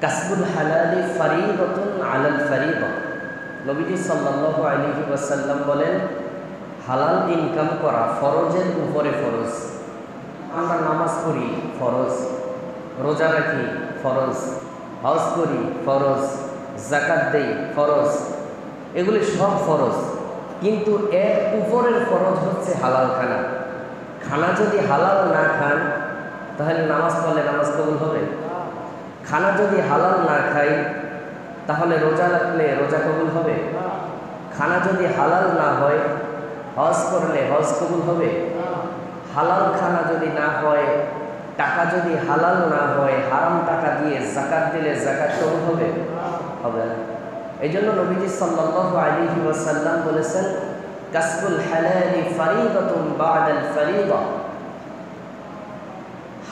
কাসবুল হালালি ফারিদাতুন আলাল ফারিদা। নবীজি সাল্লাল্লাহু আলাইহি ওয়াসাল্লাম বলেন, হালাল ইনকাম করা ফরজের উপরে ফরজ। আমরা নামাজ পড়ি ফরজ, রোজা রাখি ফরজ, হজ করি ফরজ, যাকাত দেই ফরজ, এগুলি সব ফরজ। কিন্তু এর উপরের ফরজ হচ্ছে হালাল খানা। খানা যদি হালাল না খান তাহলে নামাজ পড়লে নামাজ কবুল হবে? খানা যদি হালাল না খাই তাহলে রোজা রাখলে রোজা কবুল হবে? খানা যদি হালাল না হয় হজ করলে হজ কবুল হবে? হালাল খানা যদি না হয়, টাকা যদি হালাল না হয়, হারাম টাকা দিয়ে যাকাত দিলে যাকাত কবুল হবে? হবে না। এই জন্য নবীজি সাল্লাল্লাহু আলাইহি ওয়াসাল্লাম বলেছেন, কাসবুল হালালি ফারিদাতুন বা'দাল ফারিদা।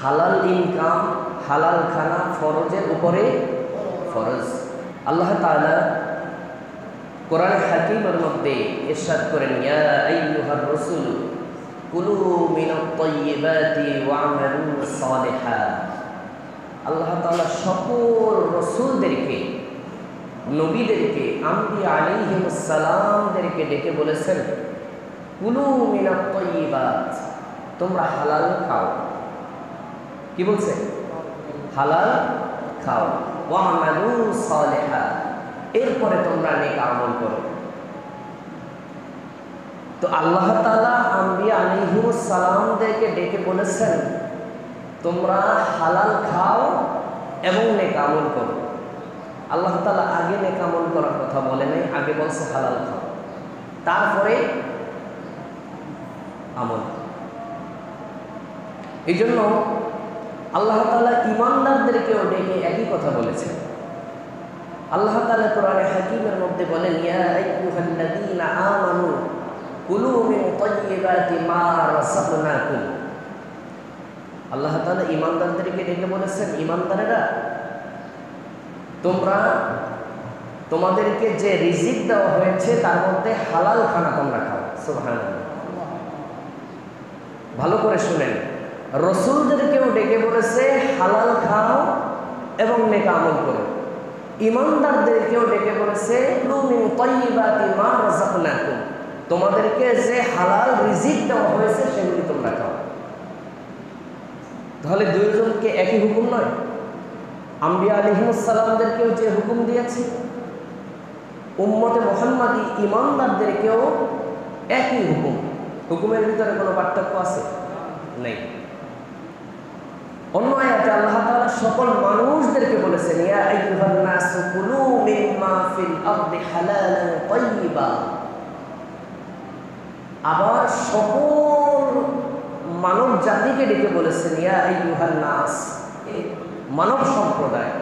হালাল ইনকাম, হালাল খানা ফরজের উপরে ফরজ। আল্লাহ তাআলা কোরআন হাকিমের মধ্যে ইরশাদ করেন, ইয়া আইয়ুহার রাসূল কুলু মিনাত তাইয়্যিবাতি ওয়া'মালু সালিহা। আল্লাহ তাআলা সকল রাসূলদেরকে, নবীদেরকে, আম্বিয়া আলাইহিমুস সালামদেরকে ডেকে বলেছেন, কুলু মিনাত তাইয়্যিবাত, তোমরা হালাল খাও। কি বলছে? হালাল খাও। ওয়া'মালু সালিহা, এরপরে তোমরা নেক আমল করো। তো আল্লাহ তাআলা আম্বিয়া আলাইহিমুস সালামদেরকে ডেকে বলেছেন, তোমরা হালাল খাও এবং নেক আমল করো। আল্লাহ তাআলা আগে নেক আমল করার কথা বলে নাই, আগে বলছে হালাল খাও, তারপরে আমল। এই জন্য আল্লাহ তাআলা ঈমানদারদেরকেও ডেকে একই কথা বলেছেন। আল্লাহ তাআলা কোরআনে হাকিমের মধ্যে বলেন, ইয়া আইয়ুহাল্লাযীনা আমানু কুলু মিন তাইয়্যিবাতি মা রাযাকনাকুম। আল্লাহ তাআলা ঈমানদারদেরকে ডেকে বলেছেন, ঈমানদারেরা, তোমরা তোমাদেরকে যে রিজিক দেওয়া হয়েছে তার মধ্যে হালাল খানা তোমরা খাও। সুবহানাল্লাহ। ভালো করে শুনেন, রাসূলদেরকেও ডেকে বলেছে হালাল খাও এবং নেক আমল করো। ঈমানদারদেরকেও ডেকে বলেছে কুলু মিন তাইয়্যিবাতি মা রাযাকনাকুম, তোমাদেরকে যে হালাল রিজিক দেওয়া হয়েছে সেগুলি তোমরা খাও। তাহলে দুইজনকে একই হুকুম নয়? আম্বিয়া আলাইহিমুস সালামদেরকেও যে হুকুম দিয়েছে, উম্মতে মুহাম্মাদি ঈমানদারদেরকেও একই হুকুম। হুকুমের ভিতরে কোনো পার্থক্য আছে? নেই। অন্য আয়াতে আল্লাহ তাআলা সকল মানুষদেরকে বলেছেন, ইয়া আইয়ুহান নাসু কুলু মিম্মা ফিল আরদি হালালান তাইয়্যিবা। আবার সকল মানব জাতিকে ডেকে বলেছেন, ইয়া আইয়ুহান নাস, মানব সম্প্রদায়,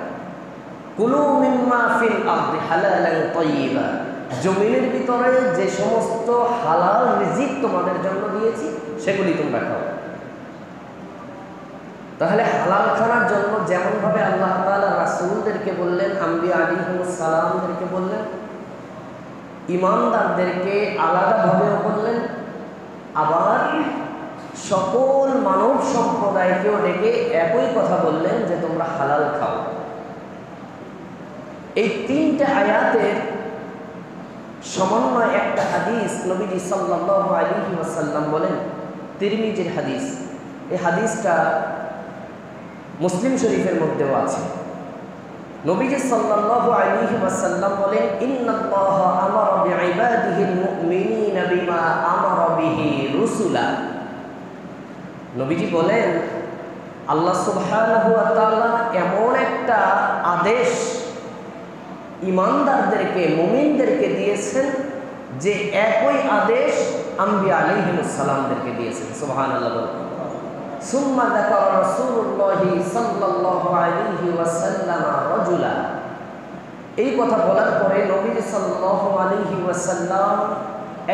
কুলু মিম্মা ফিল আরদি হালালান তাইয়্যিবা, জমিনের ভিতরে যে সমস্ত হালাল রিজিক তোমাদের জন্য দিয়েছি সেগুলি তোমরা খাও। তাহলে হালাল খানার জন্য যেমনভাবে আল্লাহ তাআলা রাসূলদেরকে বললেন, আম্বিয়া আলাইহিমুস সালামদেরকে বললেন, ঈমানদারদেরকে আলাদাভাবেও বললেন, আবার সকল মানব সম্প্রদায়কেও ডেকে একই কথা বললেন যে তোমরা হালাল খাও। এই তিনটা আয়াতের সমন্বয় একটা হাদিস নবীজি সাল্লাল্লাহু আলাইহি ওয়াসাল্লাম বলেন, তিরমিজির হাদিস। এই হাদিসটা মুসলিম শরীফের মধ্যেও আছে। নবীজি সাল্লাল্লাহু আলাইহি ওয়াসাল্লাম বলেন, ইন্নাল্লাহা আমারা বিইবাদিহিল মুমিনিনা বিমা আমারা বিহি রুসুলা। নবীজি বলেন, আল্লাহ সুবহানাহু ওয়া তাআলা এমন একটা আদেশ ঈমানদারদেরকে, মুমিনদেরকে দিয়েছেন যে একই আদেশ আম্বিয়া আলাইহিমুস সালামদেরকে দিয়েছেন। সুবহানাল্লাহ। সুম্মা যাকারা রাসূলুল্লাহি সাল্লাল্লাহু আলাইহি ওয়াসাল্লাম রাজুলা। এই কথা বলার পরে নবীজি সাল্লাল্লাহু আলাইহি ওয়াসাল্লাম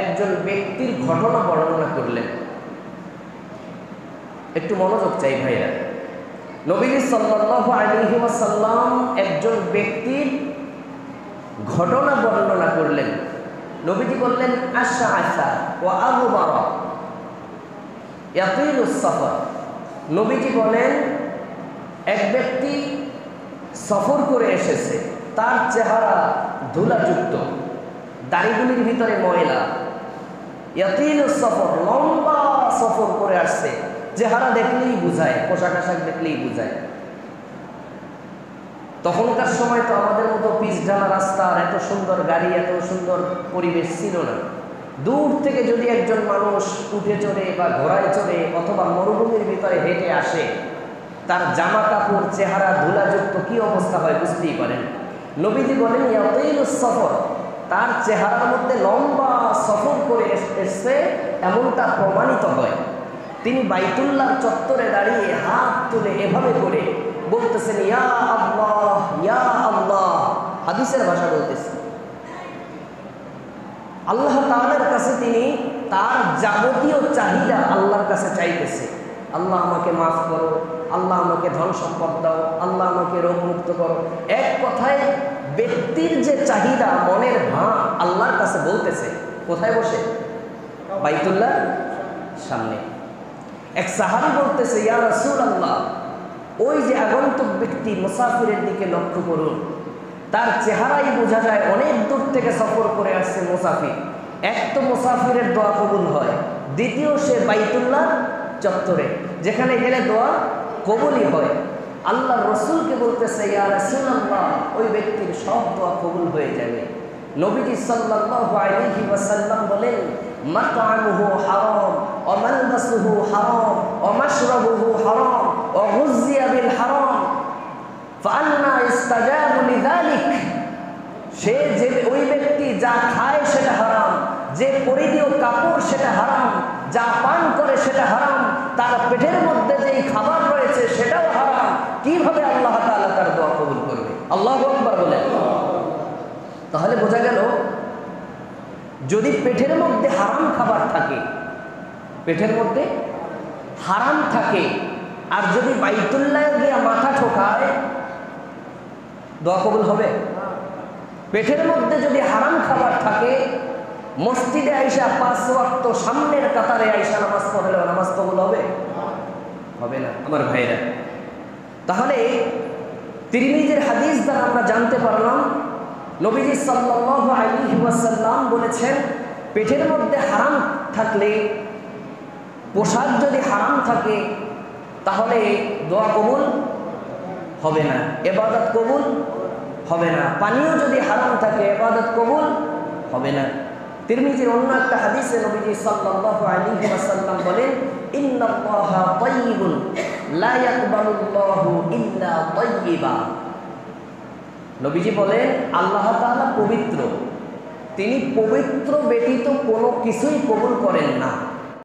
একজন ব্যক্তির ঘটনা বর্ণনা করলেন। একটু মনোযোগ চাই ভাইরা। নবীজি সাল্লাল্লাহু আলাইহি ওয়াসাল্লাম একজন ব্যক্তির ঘটনা বর্ণনা করলেন। নবীজি বললেন, আশআসা ওয়া আগবারা ইয়াতিলুস সাফার। নবীজি বলেন, এক ব্যক্তি সফর করে এসেছে, তার চেহারা ধুলাযুক্ত, দাড়িগুলির ভিতরে ময়লা, ইয়াতিলুস সফর, লম্বা সফর করে আসছে, চেহারা দেখলেই বুঝায়, পোশাক আশাক দেখলেই বুঝায়। তখনকার সময় তো আমাদের মতো পিচ ঢালা রাস্তা আর এত সুন্দর গাড়ি, এত সুন্দর পরিবেশ ছিল না। দূর থেকে যদি একজন মানুষ উঠে চড়ে বা ঘোড়ায় চড়ে অথবা মরুভূমির ভিতরে হেঁটে আসে, তার জামা কাপড় চেহারা ধুলাযুক্ত কি অবস্থা হয় বুঝতেই পারেন। নবীজি বলেন ইয়াতিলুস সফর, তার চেহারার মধ্যে লম্বা সফর করে এসছে এমনটা প্রমাণিত হয়। তিনি বাইতুল্লাহর চত্বরে দাঁড়িয়ে হাত তুলে এভাবে করে বলতেছেন ইয়া আল্লাহ ইয়া আল্লাহ, হাদিসের ভাষা বলতেছে। আল্লাহ তাআলার কাছে তিনি তার যাবতীয় চাহিদা আল্লাহর কাছে চাইতেছে। আল্লাহ আমাকে মাফ করো, আল্লাহ আমাকে ধন সম্পদ দাও, আল্লাহ আমাকে রোগ মুক্ত করো। এক কথায় ব্যক্তির যে চাহিদা, মনের ভাব আল্লাহর কাছে বলতেছে। কোথায় বসে? বাইতুল্লাহ সামনে। এক সাহাবী বলতেছে ইয়া রাসূলুল্লাহ, ওই যে আগন্তুক ব্যক্তি মুসাফিরের দিকে লক্ষ্য করুন, তার চেহারাই বোঝা যায় অনেক দূর থেকে সফর করে আসছে মুসাফির। এক তো মুসাফিরের দোয়া কবুল হয়, দ্বিতীয় সে বাইতুল্লাহ চত্বরে, যেখানে গেলে দোয়া কবুলই হয়। আল্লাহ রসুলকে বলতেছে ইয়া রাসূলুল্লাহ, ওই ব্যক্তির সব দোয়া কবুল হয়ে যাবে। নবীজি সাল্লাল্লাহু আলাইহি ওয়াসাল্লাম বলেন মাতআমুহু হারাম ওয়া মালবাসুহু হারাম ওয়া মাশরাবুহু হারাম ওয়া গুযিয়া বিল হারাম ফাআন্না ইস্তাজাবু লিযালিক। সে যে ওই ব্যক্তি যা খায় সেটা হারাম, যে পরিধেয় কাপড় সেটা হারাম, যা পান করে সেটা হারাম, তার পেটের মধ্যে যেই খাবার রয়েছে সেটাও হারাম। কিভাবে আল্লাহ তাআলা তার দোয়া কবুল করবে? আল্লাহু আকবার বলেন। তাহলে বোঝা গেল, যদি পেটের মধ্যে হারাম খাবার থাকে, পেটের মধ্যে হারাম থাকে, আর যদি বাইতুল্লাহ গিয়ে মাথা ঠোকায়, দোয়া কবুল হবে? পেটের মধ্যে যদি হারাম খাবার থাকে, মসজিদে আইসা 5 ওয়াক্ত সামনের কাতারে আইসা নামাজ পড়লে নামাজ কবুল হবে? হবে না আমার ভাইরা। তাহলে তিরমিজির হাদিস দ্বারা আমরা জানতে পারলাম, নবীজি সাল্লাল্লাহু আলাইহি ওয়াসাল্লাম বলেছেন, পেটের মধ্যে হারাম থাকলে, পোশাক যদি হারাম থাকে, তাহলে দোয়া কবুল হবে না, ইবাদত কবুল হবে না। পানীয় যদি হারাম থাকে, ইবাদত কবুল হবে না। তিরমিজির অন্য একটা হাদিসে নবীজি সাল্লাল্লাহু আলাইহি ওয়াসাল্লাম বলেন ইন্নাল্লাহা তাইয়িবুন লা ইয়াকবালুল্লাহু ইল্লা তাইয়িবা। নবীজি বলেন আল্লাহ তাআলা পবিত্র, তিনি পবিত্র ব্যতীত কোনো কিছুই কবুল করেন না।